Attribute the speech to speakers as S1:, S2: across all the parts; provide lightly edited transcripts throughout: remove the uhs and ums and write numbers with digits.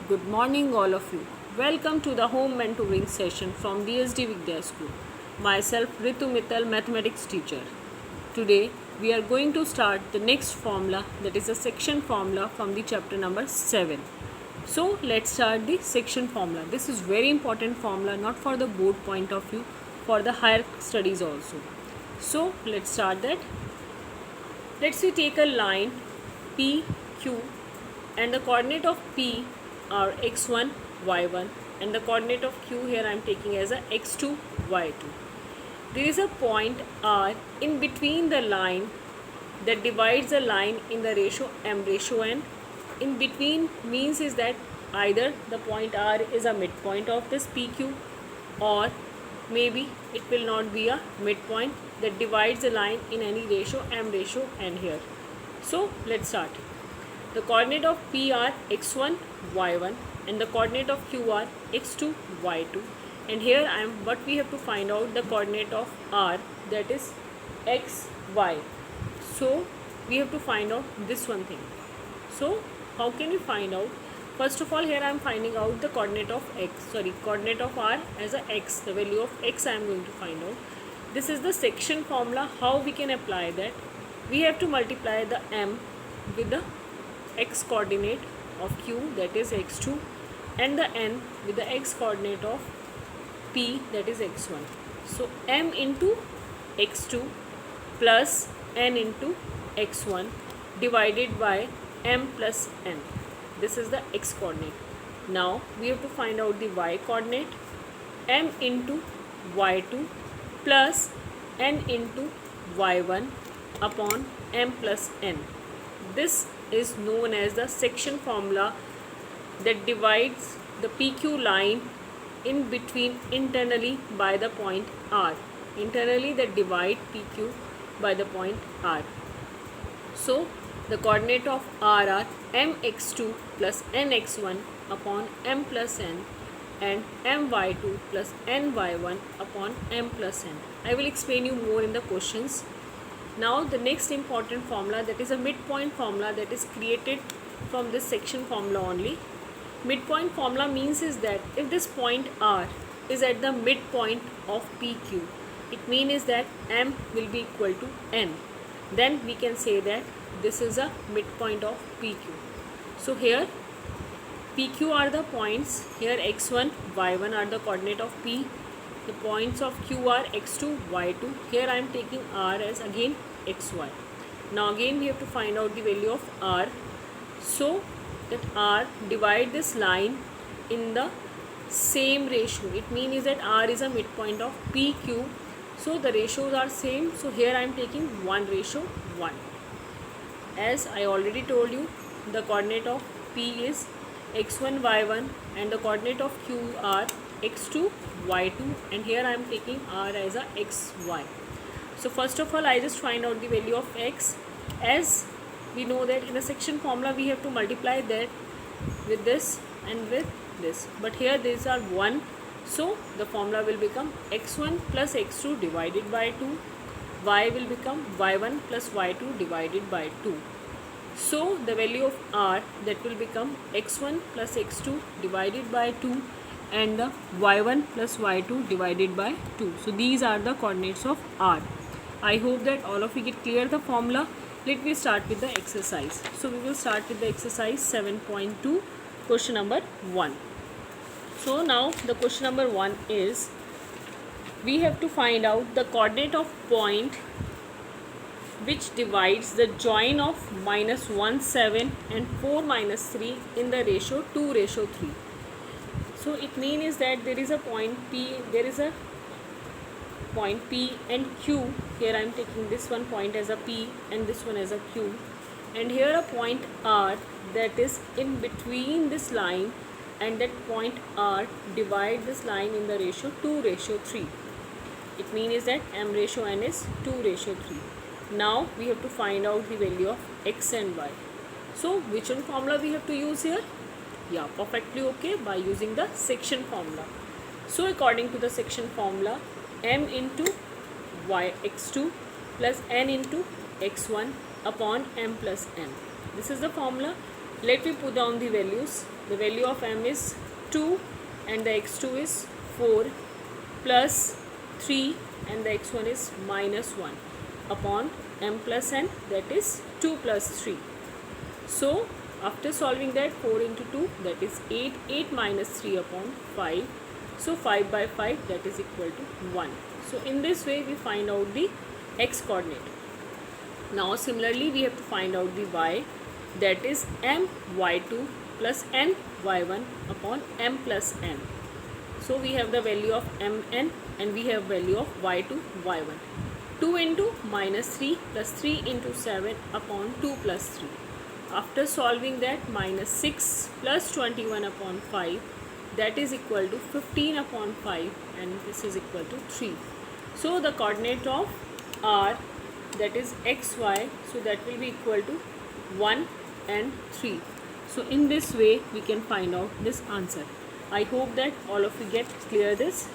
S1: Good morning, all of you. Welcome to the home mentoring session from DSD Vidya School. Myself, Ritu Mittal, mathematics teacher. Today, we are going to start the next formula, that is a section formula from the chapter number 7. So, let's start the section formula. This is very important formula, not for the board point of view, for the higher studies also. So, let's start that. Let's we take a line P, Q, and the coordinate of P are x1, y1, and the coordinate of Q here I am taking as a x2, y2. There is a point R in between the line that divides the line in the ratio m ratio n. In between means is that either the point R is a midpoint of this PQ, or maybe it will not be a midpoint that divides the line in any ratio m ratio n here. So let's start. The coordinate of P are x1, y1, and the coordinate of Q are x2, y2. And here what we have to find out the coordinate of R, that is x, y. So we have to find out this one thing. So how can we find out? First of all, here I am finding out the coordinate of coordinate of R as a x. The value of x I am going to find out. This is the section formula. How we can apply that? We have to multiply the m with the x coordinate of Q, that is x2, and the n with the x coordinate of P, that is x1. So m into x2 plus n into x1 divided by m plus n. This is the x coordinate. Now we have to find out the y coordinate. M into y2 plus n into y1 upon m plus n. This is known as the section formula that divides the PQ line in between internally by the point R. Internally that divide PQ by the point R. So the coordinate of R are mx2 plus nx1 upon m plus n and my2 plus ny1 upon m plus n. I will explain you more in the questions. Now the next important formula, that is a midpoint formula, that is created from this section formula only. Midpoint formula means is that if this point R is at the midpoint of PQ, it means is that m will be equal to n. Then we can say that this is a midpoint of PQ. So here PQ are the points, here x1, y1 are the coordinate of P. The points of Q are x2, y2. Here I am taking R as again xy. Now again we have to find out the value of R. So that R divide this line in the same ratio. It means that R is a midpoint of PQ. So the ratios are same. So here I am taking 1:1. As I already told you, the coordinate of P is x1, y1, and the coordinate of Q are x2, y2, and here I am taking R as a xy. So first of all, I just find out the value of x. As we know that in a section formula we have to multiply that with this and with this, but here these are 1, so the formula will become x1 plus x2 divided by 2, y will become y1 plus y2 divided by 2. So the value of R, that will become x1 plus x2 divided by 2 and the y1 plus y2 divided by 2. So these are the coordinates of R. I hope that all of you get clear the formula. Let me start with the exercise. So we will start with the exercise 7.2, question number 1. So now the question number 1 is, we have to find out the coordinate of point which divides the join of -1, 7 and 4, -3 in the ratio 2:3. So it means that there is a point P, there is a point P and Q. Here I am taking this one point as a P and this one as a Q, and here a point R that is in between this line, and that point R divide this line in the ratio 2:3. It means that m ratio n is 2:3. Now we have to find out the value of x and y. So which one formula we have to use here? Yeah, perfectly okay, by using the section formula. So according to the section formula, m into y x2 plus n into x1 upon m plus n. This is the formula. Let me put down the values. The value of m is 2 and the x2 is 4 plus 3 and the x1 is minus 1 upon m plus n, that is 2 plus 3. So after solving that, 4 into 2, that is 8, 8 minus 3 upon 5. So 5 by 5, that is equal to 1. So in this way we find out the x coordinate. Now similarly we have to find out the y, that is m y2 plus n y1 upon m plus n. So we have the value of mn and we have value of y2 y1. 2 into minus 3 plus 3 into 7 upon 2 plus 3. After solving that, minus 6 plus 21 upon 5, that is equal to 15 upon 5 and this is equal to 3. So the coordinate of r, that is xy, so that will be equal to 1 and 3. So in this way we can find out this answer. I hope that all of you get clear this.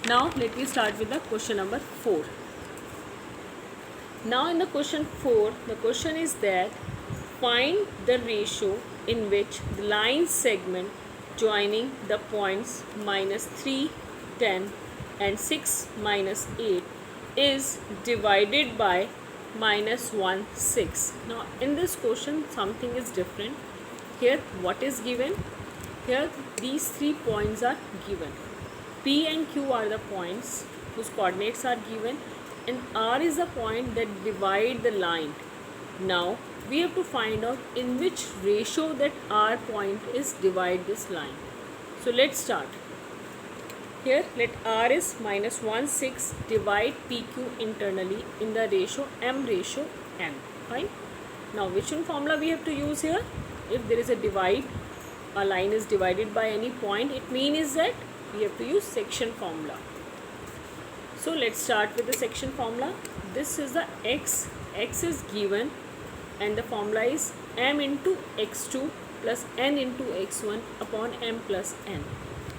S1: Now let me start with the question number 4. Now in the question 4, the question is that find the ratio in which the line segment joining the points minus 3, 10 and 6, minus 8 is divided by minus 1, 6. Now in this question something is different. Here what is given? Here these 3 points are given. P and Q are the points whose coordinates are given and R is the point that divide the line. Now we have to find out in which ratio that R point is divide this line. So let's start. Here let R is minus 1, 6 divide PQ internally in the ratio M ratio N. Fine. Now which one formula we have to use here? If there is a divide, a line is divided by any point, it means that we have to use section formula. So let's start with the section formula. This is the x is given and the formula is m into x2 plus n into x1 upon m plus n.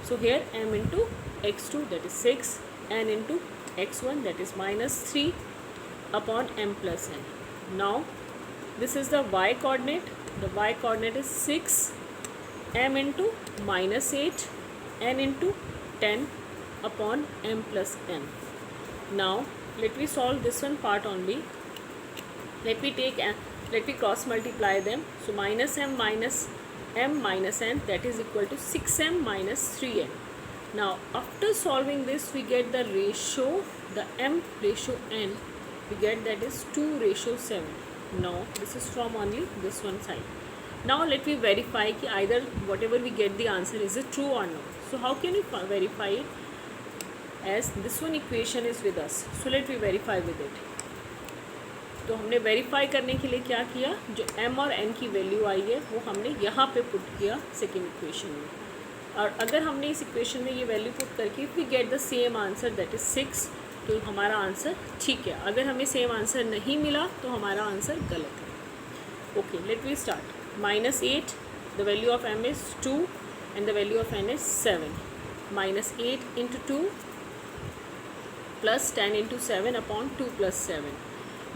S1: So here m into x2, that is 6, n into x1, that is minus 3 upon m plus n. Now this is the y coordinate. The y coordinate is 6 m into minus 8 n into 10 upon m plus n. Now let me solve this one part only. Let me cross multiply them. So minus m minus n, that is equal to 6m minus 3n. Now after solving this we get the ratio, the m ratio n, we get that is 2 ratio 7. Now this is from only this one side. Now let me verify कि either whatever we get the answer is it true or not. So how can we verify it? As this one equation is with us, so let me verify with it. तो हमने verify करने के लिए क्या किया, जो m और n की वैल्यू आई है वो हमने यहाँ पे पुट किया सेकेंड इक्वेशन में. और अगर हमने इस इक्वेशन में ये वैल्यू पुट करके if we get the same answer that is 6, तो हमारा आंसर ठीक है. अगर हमें सेम आंसर नहीं मिला तो हमारा आंसर गलत है. Okay, let we start. minus 8, the value of m is 2 and the value of n is 7. Minus 8 into 2 plus 10 into 7 upon 2 plus 7.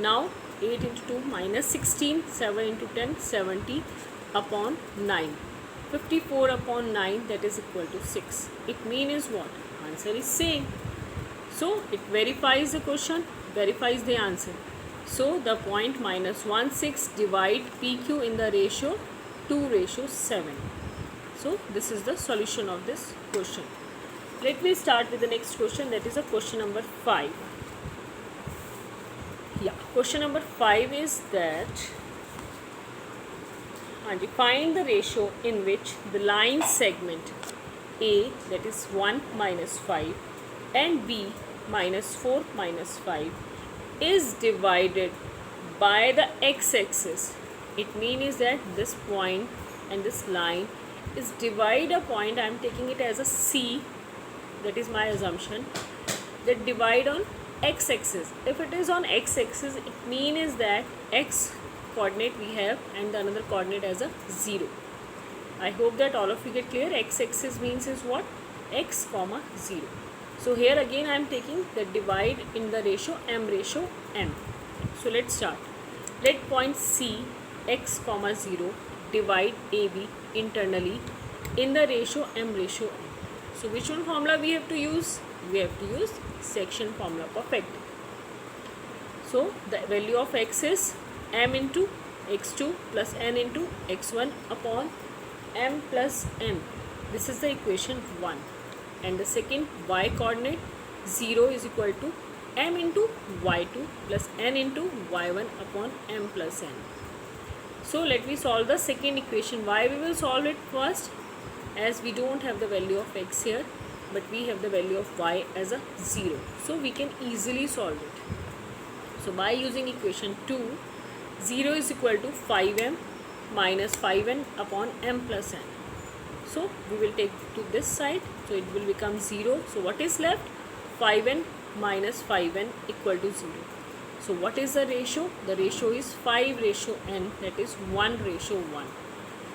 S1: Now 8 into 2 minus 16, 7 into 10, 70 upon 9. 54 upon 9, that is equal to 6. It means what? Answer is same. So it verifies the question, verifies the answer. So the point minus 1, 6 divide PQ in the ratio 2 ratio 7. So this is the solution of this question. Let me start with the next question, that is a question number 5. Yeah, question number 5 is that find the ratio in which the line segment A, that is 1 minus 5, and B minus 4 minus 5 is divided by the x-axis. It means that this point and this line is divide a point. I am taking it as a C, that is my assumption, that divide on x-axis. If it is on x-axis, it means that x coordinate we have and the another coordinate as a 0. I hope that all of you get clear. X-axis means is what? X comma 0. So here again I am taking the divide in the ratio m ratio n. So let's start. Let point C x comma 0 divide AB internally in the ratio m ratio n. So which one formula we have to use? We have to use section formula. Perfect. So the value of x is m into x2 plus n into x1 upon m plus n. This is the equation 1. And the second y coordinate 0 is equal to m into y2 plus n into y1 upon m plus n. So let me solve the second equation. Why we will solve it first? As we don't have the value of x here, but we have the value of y as a 0. So we can easily solve it. So by using equation 2, 0 is equal to 5m minus 5n upon m plus n. So we will take to this side. So it will become 0. So what is left? 5n minus 5n equal to 0. So what is the ratio? The ratio is 5 ratio n, that is 1 ratio 1.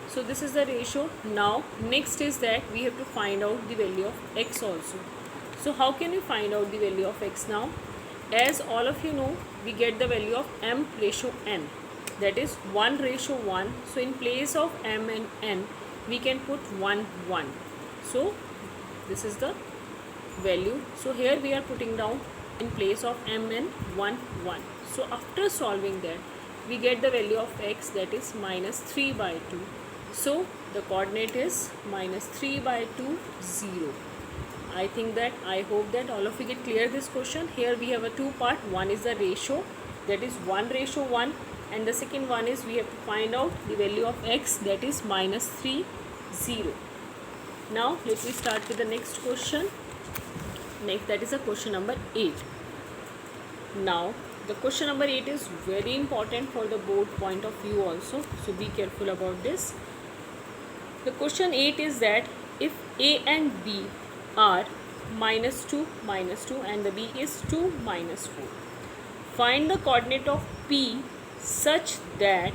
S1: So this is the ratio. Now next is that we have to find out the value of x also. So how can we find out the value of x now? As all of you know, we get the value of m ratio n, that is 1 ratio 1. So in place of m and n, we can put 1 1. So this is the value. So here we are putting down in place of m and 1 1. So after solving that, we get the value of x, that is minus 3 by 2. So the coordinate is minus 3 by 2 0. I hope that all of you get clear this question. Here we have a two part. One is the ratio, that is 1 ratio 1, and the second one is we have to find out the value of x, that is minus 3 0. Now let me start with the next question. Next, that is a question number 8. Now the question number 8 is very important for the board point of view also, so be careful about this. The question 8 is that if a and b are minus 2 and the b is 2 minus 4, find the coordinate of p such that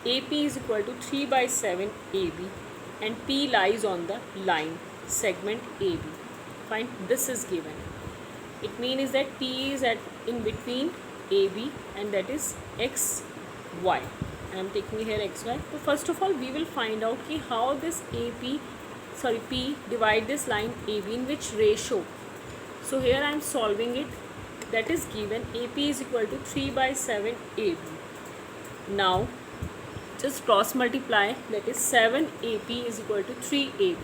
S1: AP is equal to 3 by 7 AB and P lies on the line segment AB. Fine, this is given. It means that P is in between AB, and that is XY. I am taking here XY. So first of all, we will find out how this P divide this line AB, in which ratio. So here I am solving it. That is given AP is equal to 3 by 7 AB. Now just cross multiply, that is 7 AP is equal to 3 AB.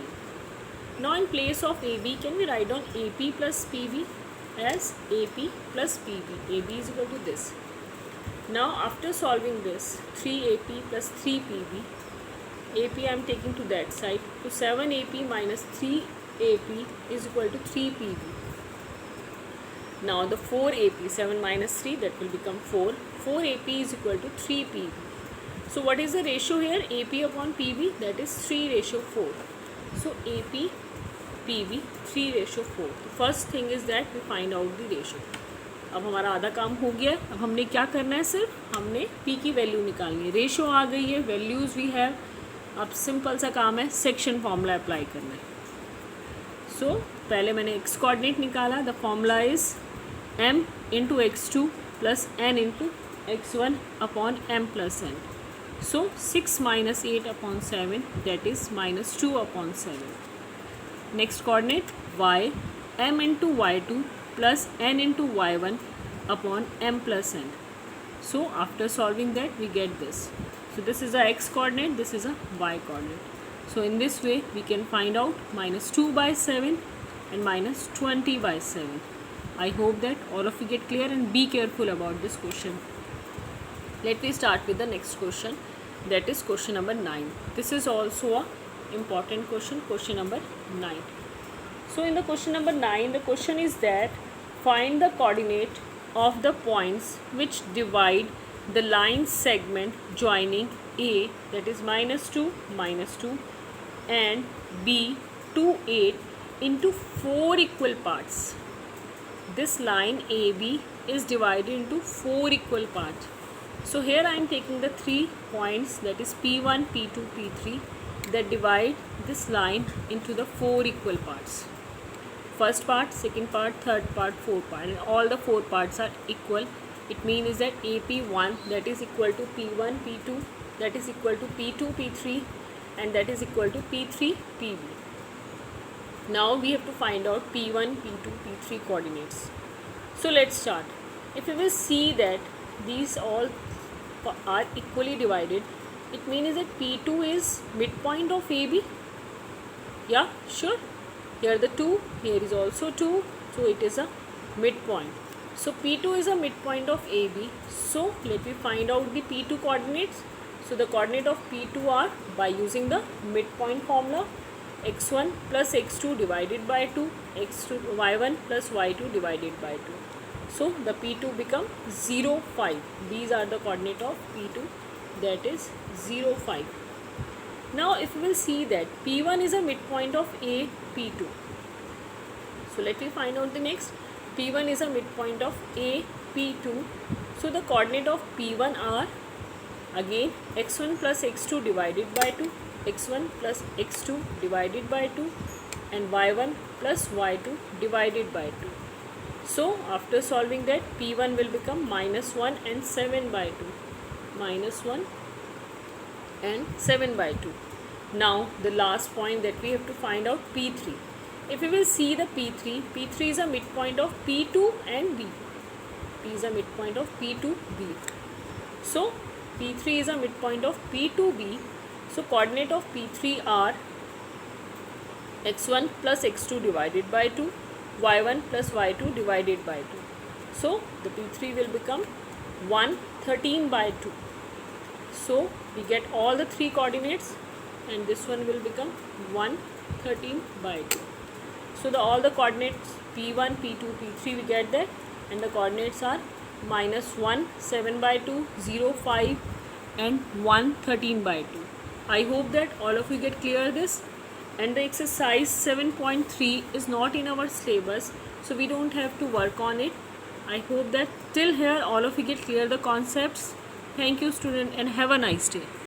S1: Now in place of AB, can we write down AP plus PB as AP plus PB. AB is equal to this. Now after solving this, 3 AP plus 3 PB, AP I am taking to that side. So 7 AP minus 3 AP is equal to 3 PB. Now the 4 AP, 7 minus 3, that will become 4. 4 AP is equal to 3 PB. So what is the ratio here? AP upon PB, that is 3 ratio 4. So AP, PB, 3 ratio 4. The first thing is that we find out the ratio. अब हमारा आधा काम हो गया. अब हमने क्या करना है? सिर्फ हमने P की वैल्यू निकालनी है. रेशियो आ गई है, वैल्यूज़ वी हैव. अब सिंपल सा काम है, सेक्शन फॉर्मूला अप्लाई करना है. सो पहले मैंने x कोऑर्डिनेट निकाला. The formula is m into x2 plus n into x1 upon m plus n. So 6 minus 8 upon 7, that is minus 2 upon 7. Next coordinate y, m into y2 plus n into y1 upon m plus n. So after solving that, we get this. So this is a x coordinate, this is a y coordinate. So in this way we can find out minus 2 by 7 and minus 20 by 7. I hope that all of you get clear, and be careful about this question. Let me start with the next question, that is question number 9. This is also a important question, question number 9. So in the question number 9, the question is that find the coordinate of the points which divide the line segment joining A, that is minus 2, and B, 2, 8 into 4 equal parts. This line AB is divided into 4 equal parts. So here I am taking the 3 points, that is P1, P2, P3, that divide this line into the 4 equal parts. First part, second part, third part, fourth part, and all the 4 parts are equal. It means that AP1, that is equal to P1, P2, that is equal to P2 P3 and that is equal to P3 PB. Now we have to find out P1 P2 P3 coordinates. So let's start. If we will see that these all are equally divided, it means that P2 is midpoint of AB. Yeah, sure. Here the 2, here is also 2, so it is a midpoint. So P2 is a midpoint of AB. So let me find out the P2 coordinates. So the coordinate of P2 are, by using the midpoint formula, x1 plus x2 divided by 2, x2 y1 plus y2 divided by 2. So the P2 become 0, 5. These are the coordinate of P2, that is 0, 5. Now if we will see that P1 is a midpoint of A, P2. So let me find out the next. P1 is a midpoint of A, P2. So the coordinate of P1 are again x1 plus x2 divided by 2, x1 plus x2 divided by 2 and y1 plus y2 divided by 2. So after solving that, P1 will become -1 and 7 by 2. -1 and 7 by 2. Now the last point that we have to find out, P3. If we will see the P3, P3 is a midpoint of P2 and B. P is a midpoint of P2B. So P3 is a midpoint of P2B. So coordinate of P3 are x1 plus x2 divided by 2, y1 plus y2 divided by 2. So the P3 will become 1, 13 by 2. So we get all the three coordinates and this one will become 1, 13 by 2. So all the coordinates P1, P2, P3 we get that, and the coordinates are -1, 7 by 2, 0, 5 and 1, 13 by 2. I hope that all of you get clear this. And the exercise 7.3 is not in our syllabus, so we don't have to work on it. I hope that till here all of you get clear the concepts. Thank you student and have a nice day.